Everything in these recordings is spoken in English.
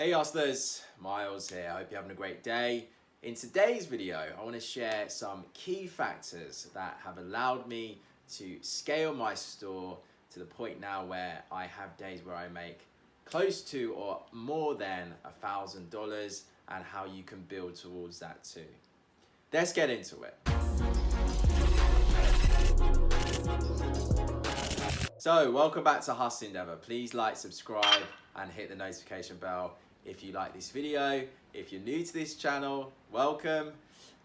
Hey hustlers, Miles here. I hope you're having a great day. In today's video, I want to share some key factors that have allowed me to scale my store to the point now where I have days where I make close to or more than $1,000 and how you can build towards that too. Let's get into it. So welcome back to Hustle Endeavor. Please like, subscribe and hit the notification bell if you like this video. If you're new to this channel, welcome.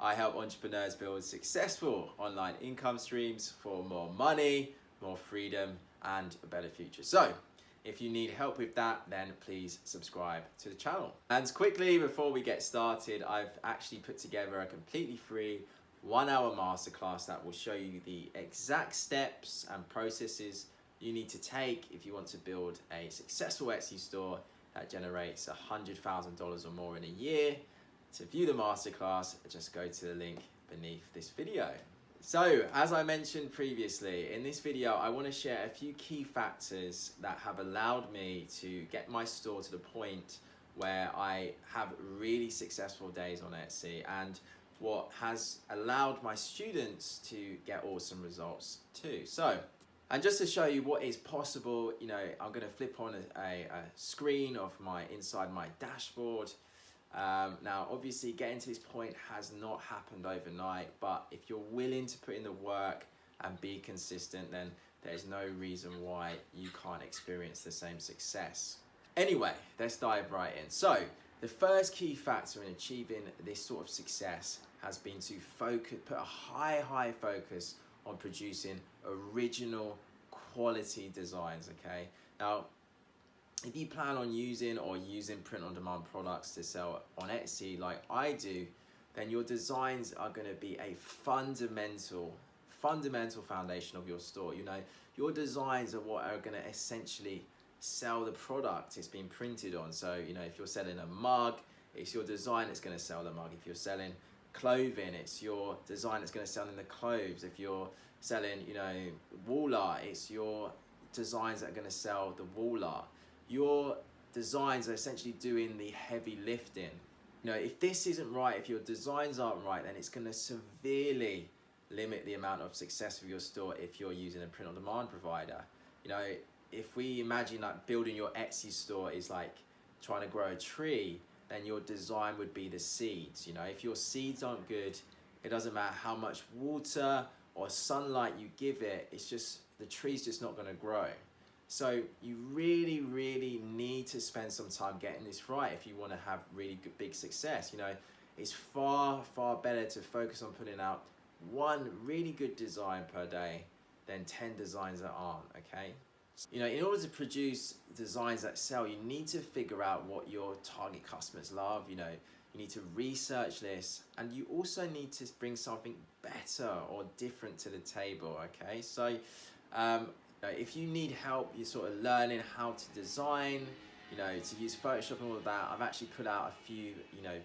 I help entrepreneurs build successful online income streams for more money, more freedom and a better future. So if you need help with that, then please subscribe to the channel. And quickly before we get started, I've actually put together a completely free 1-hour masterclass that will show you the exact steps and processes you need to take if you want to build a successful Etsy store that generates $100,000 or more in a year. To view the masterclass, just go to the link beneath this video. So, as I mentioned previously, in this video, I want to share a few key factors that have allowed me to get my store to the point where I have really successful days on Etsy and what has allowed my students to get awesome results too. So, and just to show you what is possible, I'm going to flip on a screen of inside my dashboard. Now, obviously, getting to this point has not happened overnight, but if you're willing to put in the work and be consistent, then there's no reason why you can't experience the same success. Anyway, let's dive right in. So, the first key factor in achieving this sort of success has been to put a high focus on producing original quality designs, okay? Now, if you plan on using print-on-demand products to sell on Etsy like I do, then your designs are going to be a fundamental foundation of your store. Your designs are what are going to essentially sell the product it's been printed on. So, if you're selling a mug, it's your design that's going to sell the mug. If you're selling clothing, it's your design that's going to sell in the clothes. If you're selling, wall art, it's your designs that are going to sell the wall art. Your designs are essentially doing the heavy lifting. If this isn't right, if your designs aren't right, then it's going to severely limit the amount of success of your store if you're using a print-on-demand provider. If we imagine like building your Etsy store is like trying to grow a tree, then your design would be the seeds. If your seeds aren't good, it doesn't matter how much water or sunlight you give it, the tree's just not going to grow. So you really need to spend some time getting this right if you want to have really good, big success. It's far better to focus on putting out one really good design per day than 10 designs that aren't, okay? In order to produce designs that sell, you need to figure out what your target customers love. You need to research this, and you also need to bring something better or different to the table, okay? So if you need help, you're sort of learning how to design, to use Photoshop and all of that, I've actually put out a few,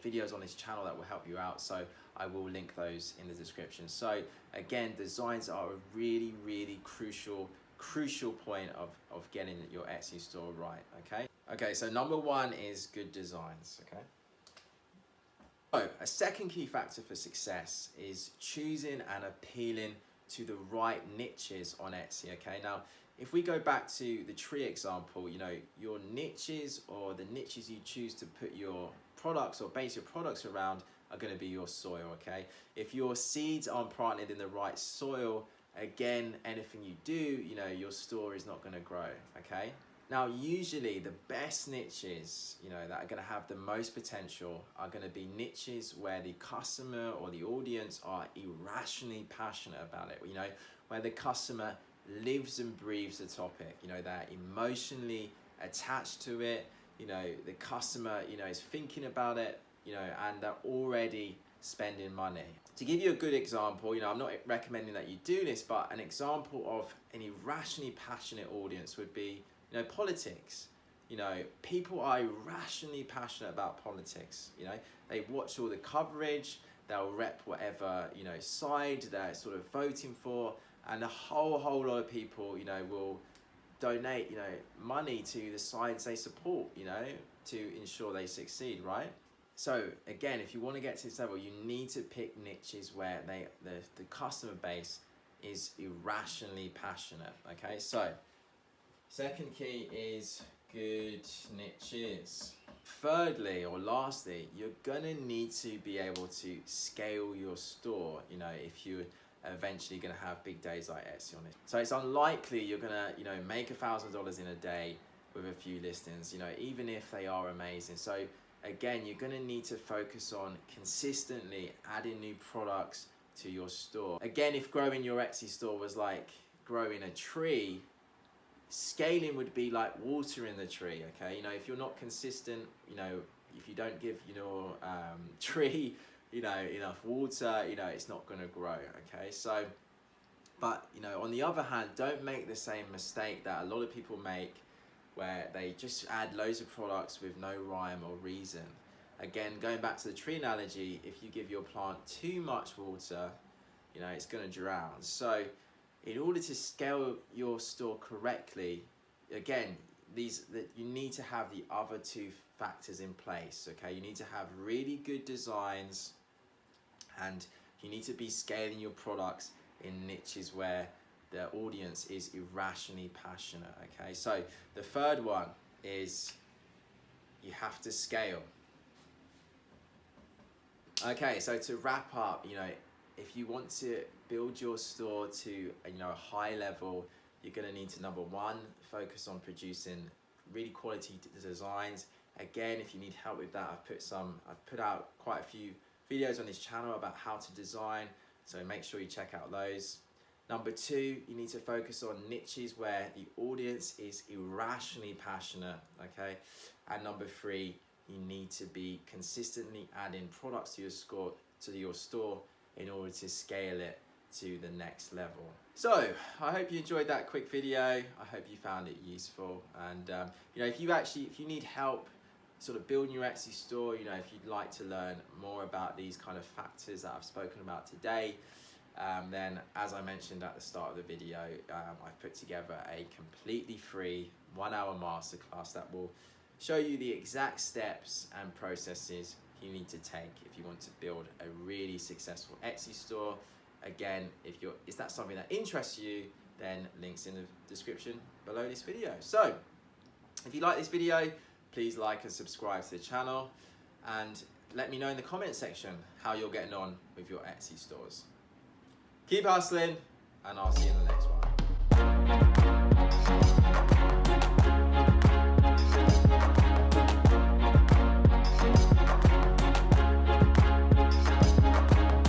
videos on this channel that will help you out. So I will link those in the description. So again, designs are a really crucial point of getting your Etsy store right, okay? Okay, so number one is good designs, okay? So a second key factor for success is choosing and appealing to the right niches on Etsy, okay? Now, if we go back to the tree example, your niches or the niches you choose to put your products or base your products around are going to be your soil, okay? If your seeds aren't planted in the right soil, again, anything you do, your store is not going to grow, okay? Now, usually the best niches, that are going to have the most potential are going to be niches where the customer or the audience are irrationally passionate about it, where the customer lives and breathes the topic, they're emotionally attached to it, the customer, is thinking about it, and they're already spending money. To give you a good example, I'm not recommending that you do this, but an example of an irrationally passionate audience would be, politics. People are irrationally passionate about politics. They watch all the coverage, they'll rep whatever, side they're sort of voting for, and a whole lot of people, will donate, money to the sides they support, to ensure they succeed, right? So again, if you want to get to this level, you need to pick niches where the customer base is irrationally passionate. Okay, so second key is good niches. Thirdly, or lastly, you're gonna need to be able to scale your store, you know, if you're eventually gonna have big days like Etsy on it. So it's unlikely you're gonna, you know, make $1,000 in a day with a few listings, you know, even if they are amazing. So again, you're gonna need to focus on consistently adding new products to your store. Again, if growing your Etsy store was like growing a tree, scaling would be like watering the tree, okay? You know, if you're not consistent, you know, if you don't give your tree, you know, enough water, you know, it's not gonna grow, okay? So, but, you know, on the other hand, don't make the same mistake that a lot of people make where they just add loads of products with no rhyme or reason. Again, going back to the tree analogy, if you give your plant too much water, you know, it's gonna drown. So, in order to scale your store correctly, again, you need to have the other two factors in place, okay? You need to have really good designs, and you need to be scaling your products in niches where the audience is irrationally passionate, okay? So the third one is you have to scale. Okay, so to wrap up, you know, if you want to build your store to, you know, a high level, you're gonna need to, number one, focus on producing really quality designs. Again, if you need help with that, I've put out quite a few videos on this channel about how to design, so make sure you check out those. Number two, you need to focus on niches where the audience is irrationally passionate, okay? And number three, you need to be consistently adding products to your store in order to scale it to the next level. So I hope you enjoyed that quick video. I hope you found it useful. And you know, if you need help sort of building your Etsy store, you know, if you'd like to learn more about these kind of factors that I've spoken about today, then as I mentioned at the start of the video, I've put together a completely free 1-hour masterclass that will show you the exact steps and processes you need to take if you want to build a really successful Etsy store. Again, is that something that interests you, then links in the description below this video. So if you like this video, please like and subscribe to the channel, and let me know in the comment section how you're getting on with your Etsy stores. Keep hustling, and I'll see you in the next one.